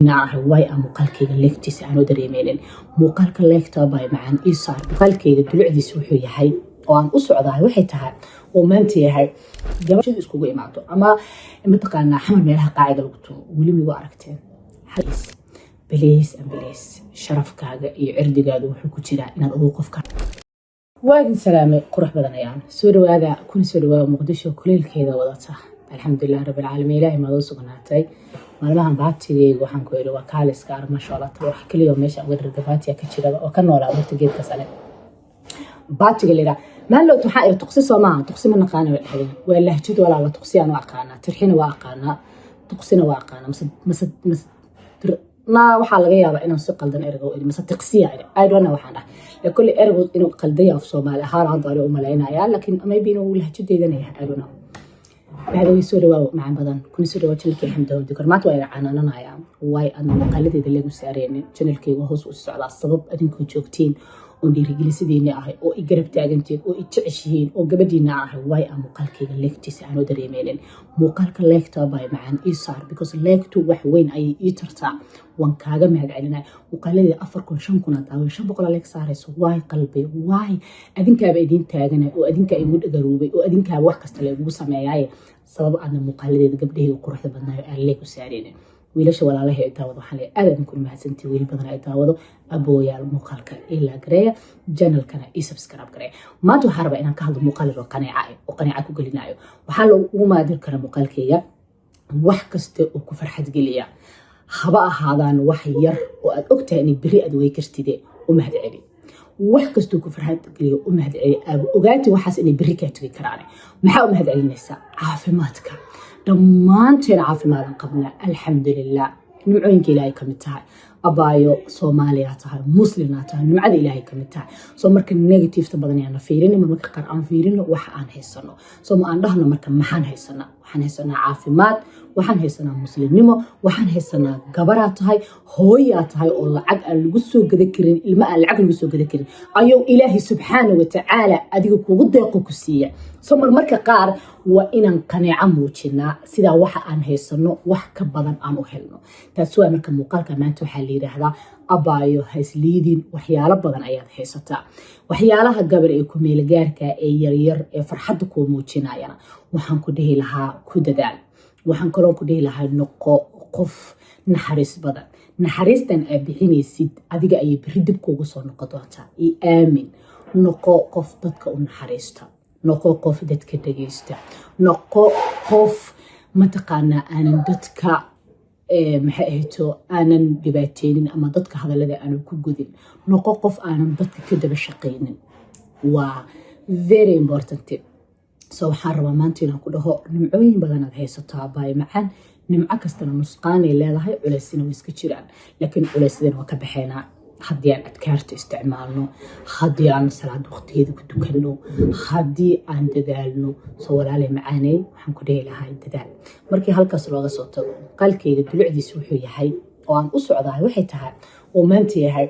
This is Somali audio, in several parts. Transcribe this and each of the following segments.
way aan muuqaalkayga leegtiisa aan u dareemaynin muuqaalka leegta bay macaan ii saar muuqaalkayga dulucdiisa wuxuu yahay oo aan u socdahay waxay tahay oo maanta yahay gabadha iskugu imaado ama mataqaanaa xamar meelaha qaacida lagu tuuro weli migu aragteen balees sharafkaaga iyo cirdigaaga wuxuu ku jiraa inaad ugu qofka waadin salaamay qurux badan ayaan soo dhawaada kuna soo dhawaada muqdisho kuleelkeeda wadata alxamdulilah rabbil caalamiin ilaahay ma sugnaatay maalmahan baatigeyga waxaan ku yiri waa kaaliska armasho la tahay wax kaliya meesha uga dhirga baatiga ka jira oo ka noolaa waqti geedka sane baatiga leeyahay maalo waxaa ay tuqsi Soomaa tuqsi ma naqaan waa lahjad wala la tuqsi aan aqaana tirxina waa aqaana tuqsina waa aqaana masad ما waxaa laga yaabaa inaan si qaldan ergo iri mase tiqsiya I don't know waxaan dhahay kulli ergo inuu qalday af Soomaali ahaan aan daaro u maleynaya laakiin maybe inuu lahjadeedana yahay I don't know هذا يسوي رواق مع بعضن كل يسوي رواق شنلكي حمد ودي كرمات ويا عنا نايا واي أنا مقالدي اللي جوسارين شنلكي وهوس والسعد الصبب أدين كوجوكتين ودي رجلي سديني أو يقرب تاجنتين أو يتعشين أو قبدينا واي أنا مقالكي الليكتي سعنو دري ميلين مقالك الليكتا باي معن إيصار because الليكتو وحوين أي يترتع وان كاجا مهد علينا وقالدي أفر كل شن كنا تاوي شن بقول عليك صارس واي قلبي واي أدين كابدين تاجنا وأدين كيمود جروبي وأدين كواحد كستلي وسمعي sabab aan muuqaaladeeda gabdhahay u quruxda badnaa ee leeg u saareen wiilasha walaalaha ay taawado waxaan leeyahay aad ku mahadsantii wiil badan ay taawado abooyaal muuqaalka ila gareeya channelkana i subscribe gareeya maanta waxaan rabaa inaan ka hadlo muuqaal oo qanaaca ku gelinayo waxaa lagu maadir karaa muuqaalkayga wax kasta oo ku farxad geliya haba ahaadaan wax yar oo aad ogtahay in biri aad way kartide u mahad celi wax kastoo ku farxad geliyo u mahad celi aad ogaatay waxaas inay biri ka tagi karaan maxaa u mahad celinaysaa caafimaadka dhammaanteen caafimaad qabna alxamdulilah nimcooyinka ilaahay ka mid tahay abaayo Soomaaliya tahay muslimna tahay nimcada ilaahay ka mid tahay soo marka negative ta badan ayaan fiirinay marka qaar aan fiirino wax aan haysano soo ma aan dhahno marka maxaan haysanaa waxaan haysanaa caafimaad waxaan haysanaa muslimnimo waxaan haysanaa gabar tahay hooyo tahay oo lacag aan lagu soo gada karin ilma aan lacag lagu soo gada karin ayuu ilaahi subxaanahu wa ta'ala adiga kugu deeqo ku siiya soo marka qaar waa inaan qanaaco muujinaa sida waxa aan haysano wax ka badan aan u helno taas waa marka muuqaalka maanta waxa la yiraahdaa abaayo hasliidin waxyaalo badan ayaad haysataa waxyaalaha gabar ee ku meel gaarka ee yaryar ee farxad ku muujinayana waxaan ku dhihi lahaa ku dadaal waxaan kaloo ku dhihi lahaa noqo qof naxariis badan naxariistan aad bixinaysid adiga ay biri dib kugu soo noqon doontaa i aamin noqo qof dadka u naxariista noqo qof dadka dhageysta noqo qof mataqaanaa aanan dadka maxay ahayto aanan dhibaateynin ama dadka hadallada aanan ku gudin noqo qof aanan dadka ka daba shaqeynin waa very important soo waxaan rabaa maanta inaan ku dhaho nimcooyin badan aad haysataa baay macaan nimco kastana nusqaanay leedahay culaysina way iska jiraan laakiin culaysadana waa ka baxaynaa haddii aan adkaarta isticmaalno haddii aan salaad waqtigeeda ku tukanno haddii aan dadaalno soo walaalay macaanay waxaan ku dhihi lahaa dadaal markii halkaas looga soo tago qalkayga dulucdiisa wuxuu yahay oo aan u socdahay waxay tahay oo maanta yahay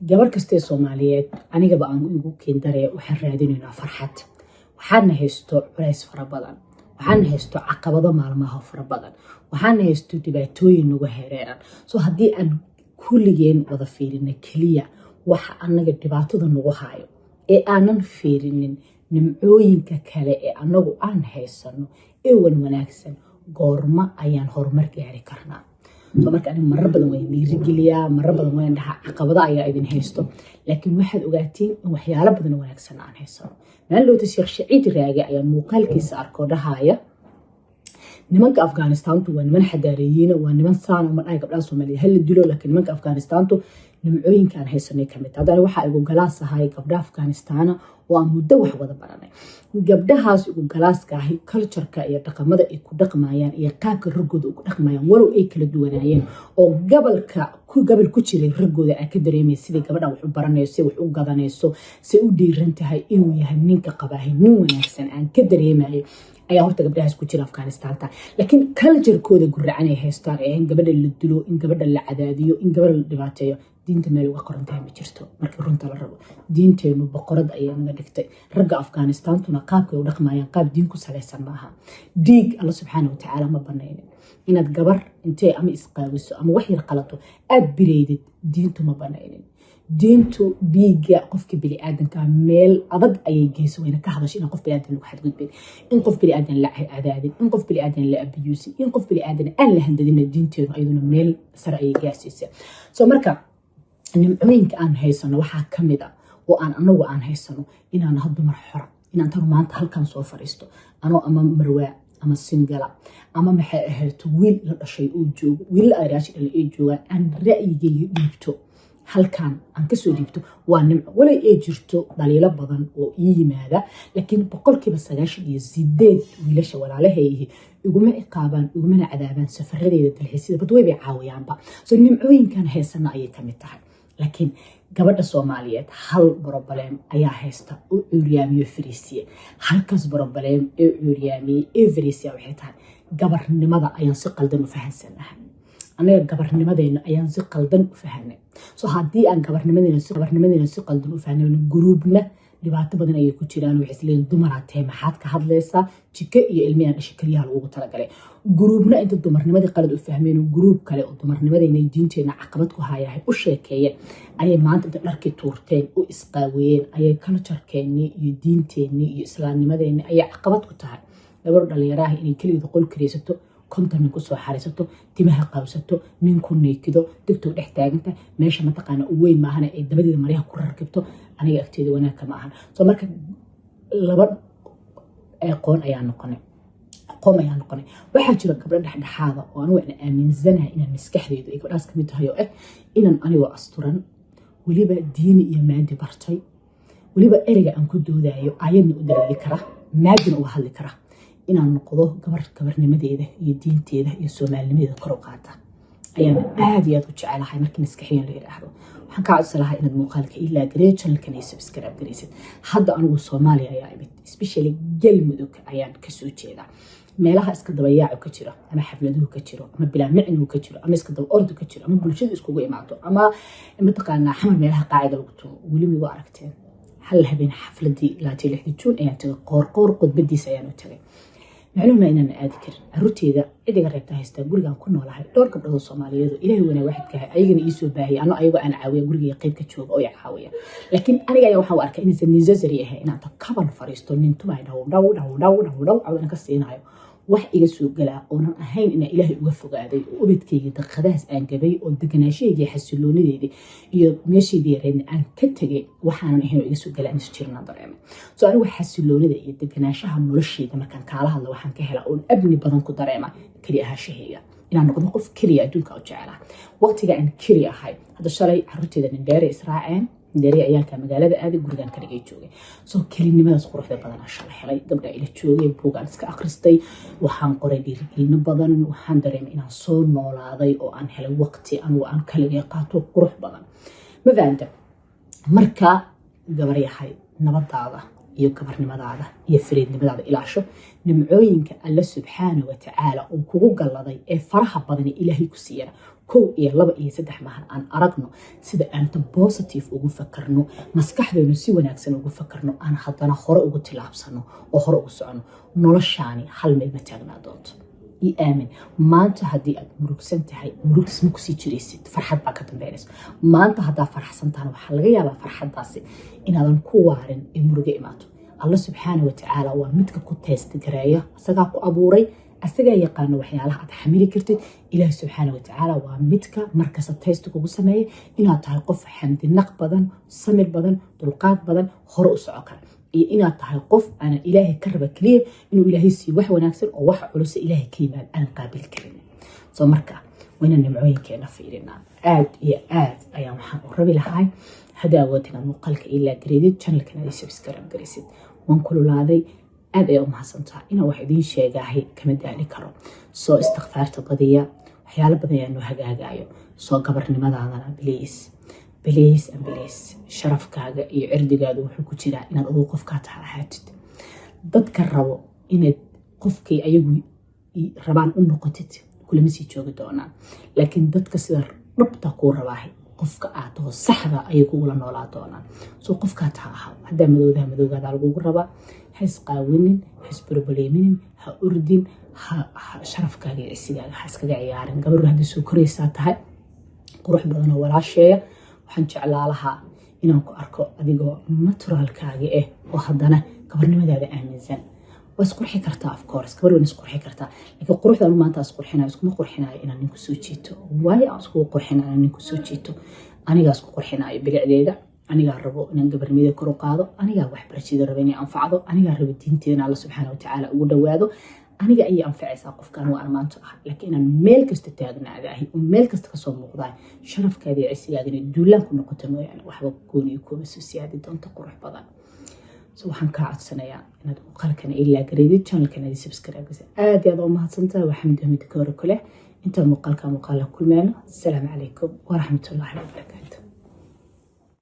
gabar kastee Soomaaliyeed anigaba aan ugu keendaree waxaan raadinaynaa farxad waxaan haysto culays fara badan waxaan haysto caqabado maalmaha fara badan waxaan haysto dhibaatooyin nagu heereeran soo haddii aan kulligeen wada fiirina kaliya waxa anaga dhibaatada nagu hayo ee aanan fiirinin nimcooyinka kale ee anagu aan haysano ee wanaagsan goorma ayaan horumar gaari karnaa soo marka ani marar badan way dhiirigeliyaa marar badan way dhaha caqabada ayaa idin haysto laakiin waxaad ogaatiin in waxyaalo badan wanaagsan aan haysano maalowda Sheekh Shaciid Raage ayaa muuqaalkiisa arko dhahaya nimanka Afghanistantu waa niman xadaariyiin waa niman saan uma dhahay gabdhaha Soomaaliyeed hal dilo laakiin nimanka Afghanistantu nimcooyinka aan haysanay kamid hadana waxa ay ugu galaasahay gabdhaha Afghanistan oo muddo wax wada baranay gabdhahaas ugu galaaska ah culture-ka iyo dhaqamada ay ku dhaqmayaan iyo qaabka ragooda ugu dhaqmayaan walow ay kala duwanaayeen oo gabal ku jiray ragooda ay ka dareemayeen sidii gabadha wax u baranayso wax u gadanayso si u dhiiran tahay inuu yahay ninka qabaahay nin wanaagsan aan ka dareemayo ayaa horta gabdhahaas ku jira Afghanistan laakiin culture-kooda guracan ay haystaan in gabadha la dilo in gabadha la cadaadiyo in gabadha la dhibaateeyo diinta meel uga qoran tahay ma jirto markii runta la rabo diinteenu boqorad ayay naga dhigtay ragga Afghanistantuna qaabkay u dhaqmayaan qaab diin ku salaysan maaha dhiig Allah subxaanahu wa ta'ala ma banaynin inaad gabar intee ama isqaawiso ama wax yar qalato aad bireydid diintu ma banaynin diintu dhiigga qofka bini'aadanka meel adag ayay geyso wayna ka hadashay in qof bini'aadan lagu xadgudbin in qof bini'aadan la cadaadin in qof bini'aadan la abiyuusin in qof bini'aadan aan la handadin diinteenu ayaduna meel sare ayay gaarsiisay soo marka nimcooyinka aan haysano waxaa ka mid ah oo anagu aan haysano inaan had dumar xora inaan tan maanta halkan soo fariisto anoo ama marwaa ama singala ama maxay ahayd wiil la dhashay oo joogo wiil aaraashi ay joogaan aan ra'yigayga dhiibto halkan aan ka soo dhiibto waa nimco wala ay jirto dhaliilo badan oo ii yimaada laakiin 98% wiilasha walaalahay iguma iqaabaan iguma cadaabaan safaradeyda dalxiisyada bad way bay caawiyaanba soo nimcooyinkan haysana ayay ka mid tahay laakiin gabadha Soomaaliyeed hal problem ayaa haysta oo cuuryaamiyo Fariisiye halkaas problem ee cuuryaamiyo Fariisiye waxay tahay gabarnimada ayaan si qaldan u fahansanahay anaga gabarnimadeena ayaan si qaldan u fahanay soo haddii aan gabarnimadeena si qaldan u fahanay groupna dhibaato badan ayay ku jiraan waxay isleen dumaraatay maxaad ka hadlaysaa jika iyo ilmiyan dhashay kaliya lagu talagalay groupna inta dumarnimadii qalad u fahmeen group kale oo dumarnimadeena diinteena caqabad ku hayahay u sheekeeyeen ayay maanta dharkii tuurteen u isqaaween ayay culture-keeni iyo diinteeni iyo islaamnimadeena ayay caqabad ku tahay gabar dhalinyaraha inay kaliya qol kireysato konton ku soo xariisato timaha qawsato ninku neekido digto dhex taaganta meesha ma taqaana u weyn maahana ay dabadeeda mariyaha ku rarkibto aniga agteeda wanaag kama ahan soo marka laba aqoon ayaa noqonay waxaa jira gabdho dhexdhexaada oo anigu aan aaminsanahay inaan maskaxdeedu ay gabdhaas kamid tahay oo inaan anigoo asturan waliba diini iyo maadi bartay waliba ereyga aan ku doodayo ayadna u daliili kara maadina uga hadli kara inaan noqdo gabarnimadeeda iyo diinteeda iyo Soomaalinimadeeda kor u qaata ayaan aad iyo aad u jecelahay markii maskaxiyan la yiraahdo waxaan ka codsanahay inaad muuqaalka ilaa gareey channelkan ay subscribe gareysid hadda anigu Soomaaliya ayaa imid especially galmudug ayaan ka soo jeedaa meelaha iska daba yaaco ka jira ama xafladuhu ka jiro ama bilaa micnu ka jiro ama iska daba ordu ka jiro ama bulshada iskugu imaato ama mataqaanaa xamar meelaha qaacida lagu tuuro weli migu aragteen hal habeen xafladii 26 Juun ayaan tagay qoor qodbadiisa ayaan u tagay macluuma inaan aadi karin arurteeda cidiga reebta haysta gurigan ku noolahay dhowr gabdhood Soomaaliyeed ilaahay wana waxid ka hay ayagana ii soo baahiyay ano ayaga aan caawiya guriga qayb ka jooga oo caawiya laakiin aniga ayaa waxa uu arkay in san necessary ah inaan ta kaban fariisto nin tumay dhaw aan ka siinayo wax iga soo galaa oo aan ahayn in ilaahay uga fogaaday oo ubadkayga daqadaas aan gabay oo deganaashayga xasiloonideedii iyo meeshayda yareyn aan ka tagay waxaan ahayn iga soo galaa in jirna dareemay soo anigu xasiloonida iyo deganaashaha noloshayda markaan kaala hadlo waxaan ka helaa oo abni badan ku dareema kaliya ahashayga inaan noqdo qof kaliya adduunka u jecelahay waqtiga aan kaliya ahay hada shalay carruurteeda nin dheer Israaceen dheeri ayaalka magaalada aad gurigan ka dhigay joogay soo kelinimadaas quruxda badan aan helay gabdha ila joogay buugaan iska akhristay waxaan qoray dhiirigelin badan waxaan dareemay inaan soo noolaaday oo aan helay waqti anigu aan kaliya qaato qurux badan ma fahamta marka gabar yahay nabadaada iyo gabarnimadaada iyo fariidnimadaada ilaasho nimcooyinka Alle subxaanahu wa ta'ala oo kugu galaday ee faraha badan Ilaahay ku siiyay kow iyo laba iyo saddex maahan aan aragno sida aan positive ugu fakarno maskaxdeenu si wanaagsan ugu fakarno aan haddana hore ugu tilaabsano oo hore ugu socono noloshaani hal meel ma taagnaa doonto i aamin maanta haddii aad murugsan tahay murugtis ma kusii jiraysid farxad baa ka dambeynaysa maanta haddaa faraxsan tahay waxaa laga yaabaa farxaddaasi inaadan ku waarin ee muruga imaato Allah subxaanahu wa ta'ala waa midka ku test gareeya asagaa ku abuuray asagaa yaqaano waxyaalaha aad xamili kartid Ilaahay subxaanahu wa ta'ala waa midka markasta test kugu sameeyo inaad tahay qof xamdinaq badan samir badan dulqaad badan hore u soco kara iyo inaad tahay qof aan Ilaahay ka raba kaliya inuu Ilaahay si wax wanaagsan oo wax culus Ilaahay ka yimaad aan qaabil karin soo marka wayna nimcooyinkeena fiirinaa aad iyo aad ayaan waxaan u rabi lahay hadaa wadina muuqaalka ilaa gareedid channelkan ay subscribe gareysid waan kululaaday aad ay u mahadsantahay inaan wax idiin sheegahay kama daali karo soo istighfaarta badiya waxyaalo badan ayaan noo hagaagayo soo gabarnimadaadana please sharafkaaga iyo cirdigaaga wuxuu ku jiraa inaad adigu qofka tahay ahaatid dadka rabo inaad qofkay ayagu rabaan u noqotid kulama sii joogi doonaan laakiin dadka sida dhabta kuu rabaahay qofka aad taho saxda ayay kugula noolaa doonaan soo qofkaad ha ahaa haddaa madowgaada lagugu rabaa ha isqaawinin ha isbarbareeminin ha ordin ha sharafkaaga iyo cisigaaga ha iskaga ciyaarin gabar haddii soo koraysaa tahay qurux badan oo walaasheeya waxaan jeclaa lahaa inaan ku arko adigoo naturalkaaga oo haddana gabarnimadaada aaminsan waa isqurxi kartaa of course gabar weyn isqurxi kartaa laakiin quruxdan maanta isqurxinayo iskuma qurxinayo inaan ninku soo jiito waayo aan isku qurxinayo inaan ninku soo jiito aniga isku qurxinayo bilicdeeda aniga rabo inaan gabarnimada kor u qaado aniga wax barashada rabo inaan anfacdo aniga rabo diinteena Allah subhanahu wa ta'ala ugu dhawaado aniga ay anfacaysaa qofkan waa maanta laakiin aan meel kasta taagnaadahay oo meel kasta ka soo muuqdaa sharafkaada iyo cisigaaga duulaan ku noqoto mooyaan waxba gooniyo kuma soo siyaadi doonto qurux badan waxaan kaa codsanayaa inaad muuqaalkan ilaa gareedid channelkan aad subscribe gasa aad iyo aad u mahadsantahay waxaan midda kale inta muuqaalka kulmayno assalaamu calaykum wa rahmatullaahi wa barakaatuh